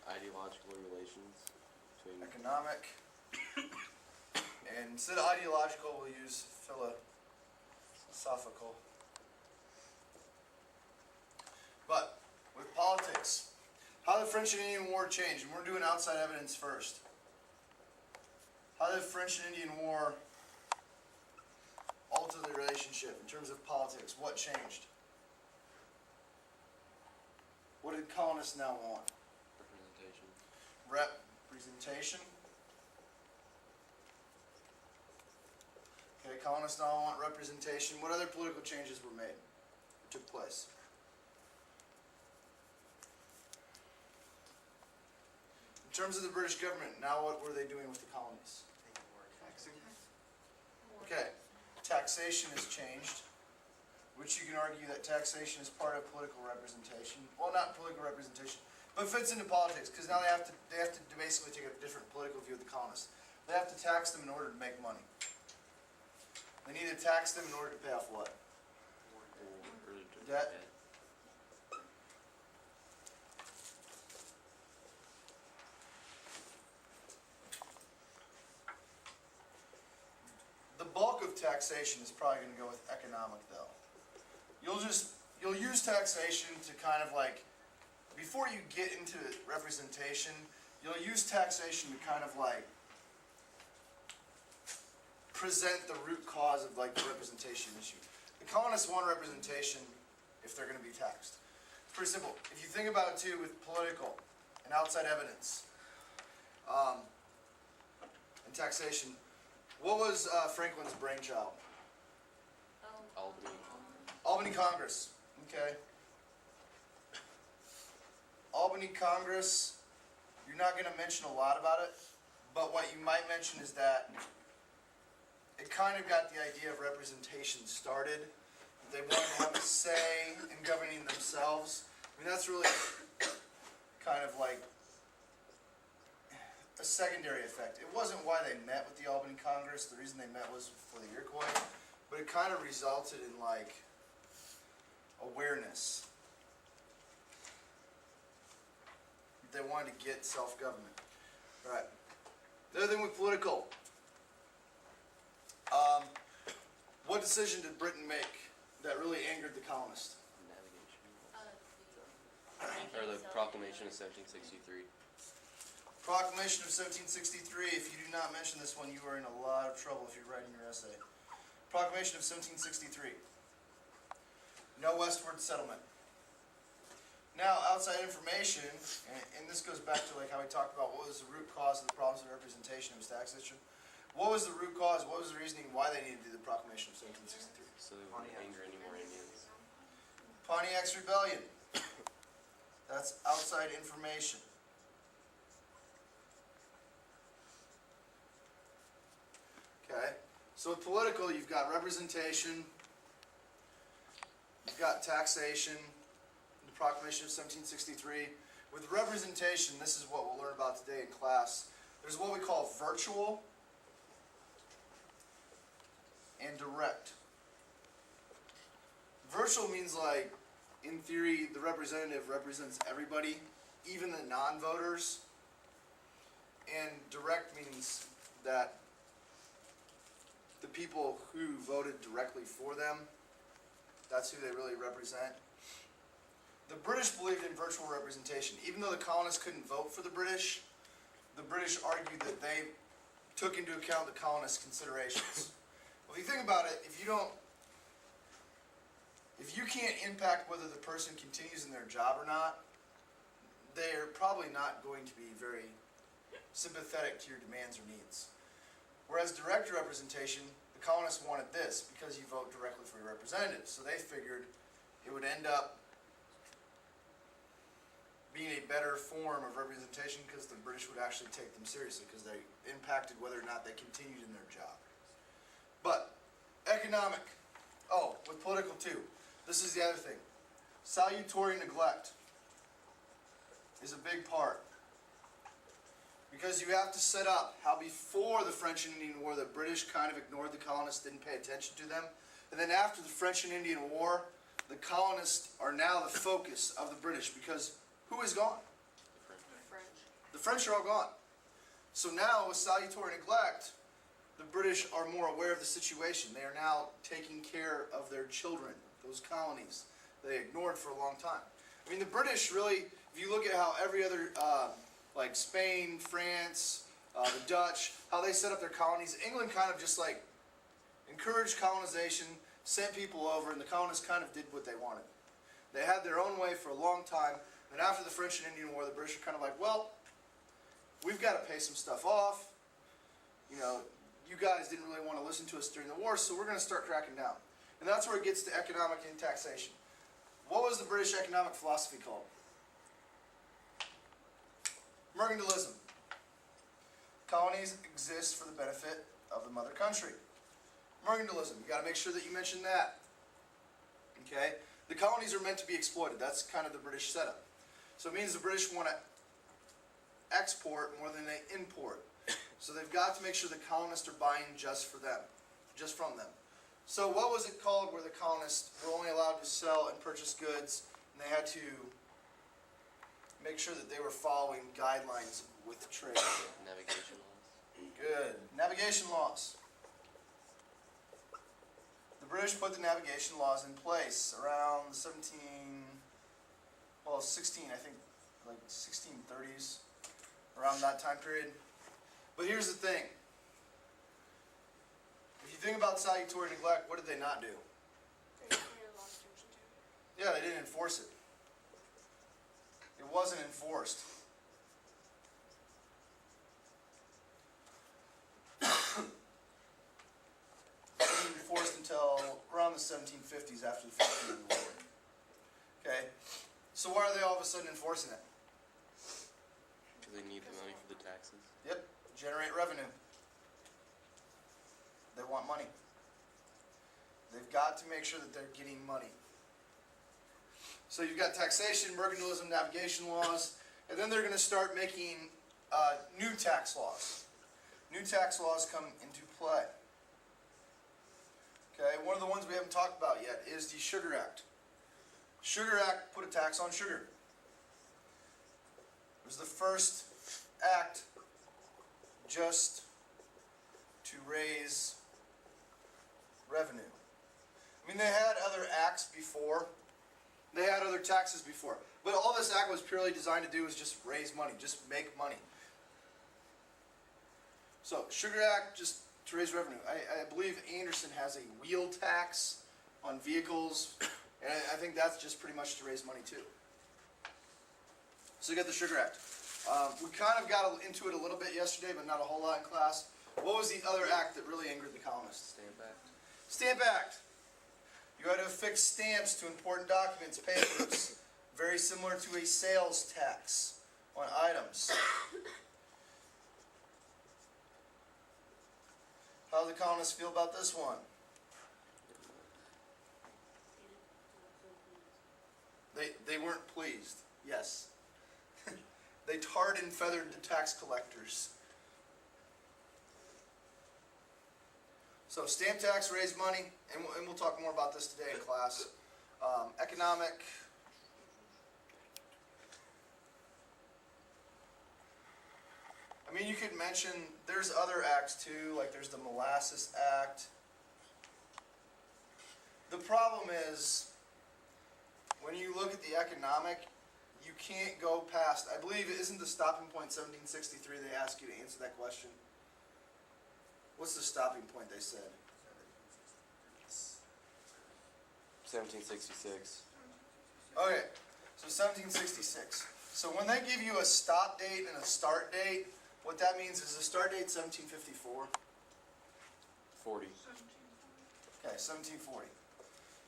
ideological relations between... Economic. And instead of ideological, we'll use philosophical. But with politics, how did the French and Indian War change? And we're doing outside evidence first. How did the French and Indian War alter the relationship in terms of politics? What changed? What did colonists now want? Representation. Representation. Okay, colonists now want representation. What other political changes were made or took place? In terms of the British government, now what were they doing with the colonies? Okay, taxation has changed, which you can argue that taxation is part of political representation. Well, not political representation, but fits into politics because now they have to basically take a different political view of the colonists. They have to tax them in order to make money. They need to tax them in order to pay off what? Debt. The bulk of taxation is probably going to go with economic, though. You'll use taxation to kind of like, before you get into representation, you'll use taxation to kind of like present the root cause of like the representation issue. The colonists want representation if they're going to be taxed. It's pretty simple. If you think about it too with political and outside evidence and taxation, what was Franklin's brainchild? Albany. Albany Congress. Okay. Albany Congress, you're not going to mention a lot about it, but what you might mention is that it kind of got the idea of representation started. They wanted to have a say in governing themselves. I mean, that's really kind of like a secondary effect. It wasn't why they met with the Albany Congress. The reason they met was for the Iroquois, but it kind of resulted in like awareness. They wanted to get self-government. All right. The other thing with political. What decision did Britain make that really angered the colonists? Navigation. Or the Proclamation of 1763. Proclamation of 1763. If you do not mention this one, you are in a lot of trouble if you're writing your essay. Proclamation of 1763. No westward settlement. Now, outside information, and this goes back to like how we talked about what was the root cause of the problems of representation, it was taxation. What was the root cause? What was the reasoning why they needed to do the Proclamation of 1763? So they wouldn't anger any more Indians. Pontiac's Rebellion. That's outside information. Okay, so with political, you've got representation, you've got taxation, the Proclamation of 1763. With representation, this is what we'll learn about today in class. There's what we call virtual and direct. Virtual means like, in theory, the representative represents everybody, even the non-voters. And direct means that the people who voted directly for them, that's who they really represent. The British believed in virtual representation. Even though the colonists couldn't vote for the British argued that they took into account the colonists' considerations. Well, if you think about it, if you can't impact whether the person continues in their job or not, they're probably not going to be very sympathetic to your demands or needs. Whereas direct representation, the colonists wanted this because you vote directly for your representatives. So they figured it would end up being a better form of representation because the British would actually take them seriously because they impacted whether or not they continued in their job. But economic. Oh, with political too. This is the other thing. Salutary neglect is a big part. Because you have to set up how before the French and Indian War the British kind of ignored the colonists, didn't pay attention to them. And then after the French and Indian War, the colonists are now the focus of the British because who is gone? The French. The French are all gone. So now with salutary neglect, the British are more aware of the situation. They are now taking care of their children, those colonies they ignored for a long time. I mean, the British really, if you look at how every other, like Spain, France, the Dutch, how they set up their colonies, England kind of just like encouraged colonization, sent people over, and the colonists kind of did what they wanted. They had their own way for a long time, and after the French and Indian War, the British are kind of like, well, we've got to pay some stuff off. You know, you guys didn't really want to listen to us during the war, so we're going to start cracking down. And that's where it gets to economic and taxation. What was the British economic philosophy called? Mercantilism. Colonies exist for the benefit of the mother country. Mercantilism. You got to make sure that you mention that. Okay? The colonies are meant to be exploited. That's kind of the British setup. So it means the British want to export more than they import. So they've got to make sure the colonists are buying just for them, just from them. So what was it called where the colonists were only allowed to sell and purchase goods, and they had to make sure that they were following guidelines with trade? Navigation laws. Good. Navigation laws. The British put the navigation laws in place around 16, I think, like 1630s, around that time period. But here's the thing. If you think about salutary neglect, what did they not do? Yeah, they didn't enforce it. It wasn't enforced. It wasn't enforced until around the 1750s after the First World War. Okay? So why are they all of a sudden enforcing it? Do they need the money for the taxes? Yep, generate revenue. They want money. They've got to make sure that they're getting money. So you've got taxation, mercantilism, navigation laws, and then they're going to start making new tax laws. New tax laws come into play. Okay, one of the ones we haven't talked about yet is the Sugar Act. Sugar Act put a tax on sugar. It was the first act just to raise revenue. I mean, they had other acts before. They had other taxes before. But all this act was purely designed to do was just raise money, just make money. So, Sugar Act, just to raise revenue. I believe Anderson has a wheel tax on vehicles, and I think that's just pretty much to raise money too. So you got the Sugar Act. We kind of got into it a little bit yesterday, but not a whole lot in class. What was the other act that really angered the colonists? Stamp Act. Stamp Act. You had to affix stamps to important documents, papers, very similar to a sales tax on items. How do the colonists feel about this one? They weren't pleased, yes. They tarred and feathered the tax collectors. So stamp tax raised money, and we'll talk more about this today in class. Economic. I mean, you could mention, there's other acts too, like there's the Molasses Act. The problem is, when you look at the economic, you can't go past, I believe, isn't the stopping point 1763? They ask you to answer that question. What's the stopping point, they said? 1766. Okay, so 1766. So when they give you a stop date and a start date, what that means is the start date 1754. 40. Okay, 1740.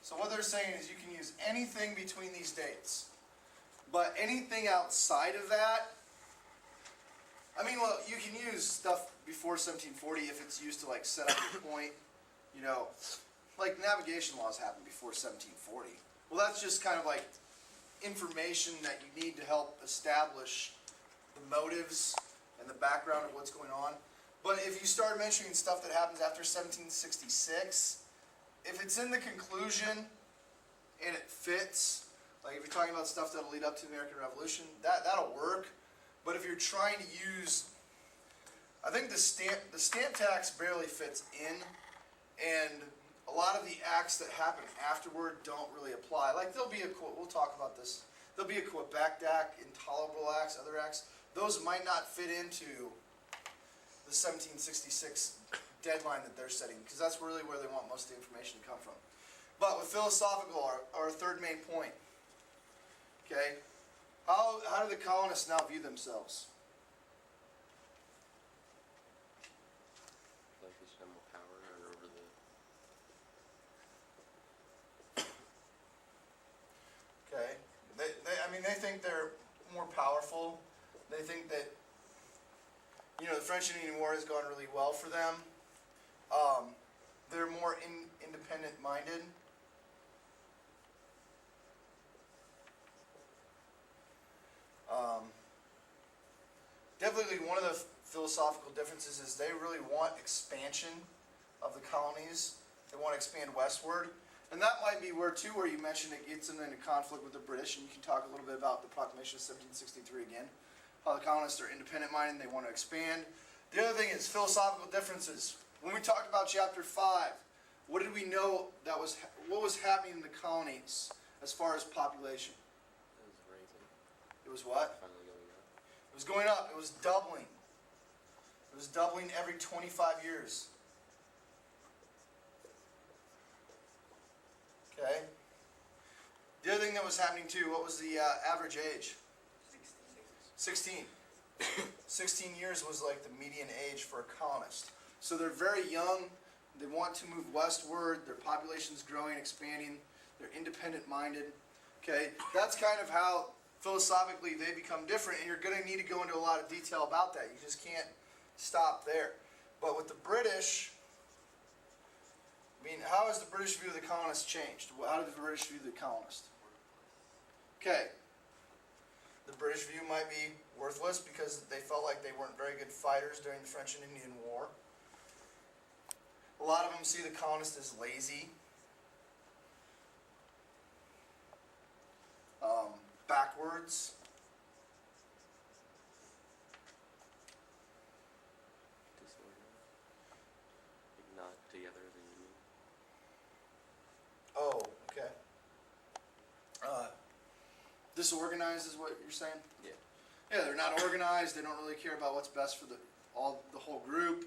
So what they're saying is you can use anything between these dates. But anything outside of that, I mean, well, you can use stuff before 1740 if it's used to like set up your point. You know, like navigation laws happened before 1740. Well, that's just kind of like information that you need to help establish the motives and the background of what's going on. But if you start mentioning stuff that happens after 1766, if it's in the conclusion and it fits, like if you're talking about stuff that'll lead up to the American Revolution, that'll work. But if you're trying to use, I think the stamp tax barely fits in, and a lot of the acts that happen afterward don't really apply. Like there'll be we'll talk about this. There'll be a Quebec Act, intolerable acts, other acts. Those might not fit into the 1766 deadline that they're setting, because that's really where they want most of the information to come from. But with philosophical, our third main point. Okay, how do the colonists now view themselves? Like they should have more power over the. Okay, I mean, they think they're more powerful. They think that, you know, the French and Indian War has gone really well for them. They're more independent-minded. Definitely one of the philosophical differences is they really want expansion of the colonies. They want to expand westward. And that might be where you mentioned it gets them into conflict with the British, and you can talk a little bit about the Proclamation of 1763 again. How the colonists are independent-minded and they want to expand. The other thing is philosophical differences. When we talked about Chapter 5, what did we know what was happening in the colonies as far as population? It was raising. It was what? Finally going up. It was going up. It was doubling. It was doubling every 25 years. Okay. The other thing that was happening too, what was the average age? 16. 16 years was like the median age for a colonist. So they're very young. They want to move westward. Their population's growing, expanding. They're independent-minded. Okay, that's kind of how philosophically they become different, and you're going to need to go into a lot of detail about that. You just can't stop there. But with the British, I mean, how has the British view of the colonists changed? How did the British view the colonist? Okay. The British view might be worthless because they felt like they weren't very good fighters during the French and Indian War. A lot of them see the colonists as lazy, backwards. Disorganized. Like not together as a union. Oh, okay. Disorganized is what you're saying? Yeah. Yeah, they're not organized. They don't really care about what's best for the whole group.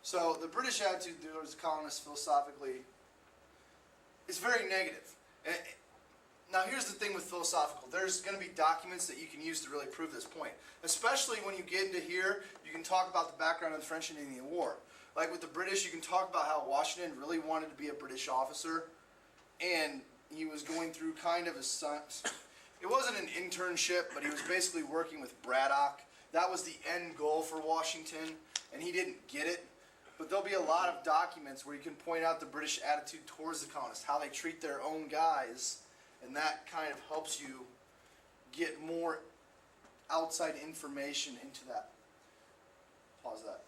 So the British attitude towards the colonists philosophically is very negative. Now here's the thing with philosophical. There's going to be documents that you can use to really prove this point. Especially when you get into here, you can talk about the background of the French and Indian War. Like with the British, you can talk about how Washington really wanted to be a British officer, and he was going through kind of his son. It wasn't an internship, but he was basically working with Braddock. That was the end goal for Washington, and he didn't get it. But there'll be a lot of documents where you can point out the British attitude towards the colonists, how they treat their own guys, and that kind of helps you get more outside information into that. Pause that.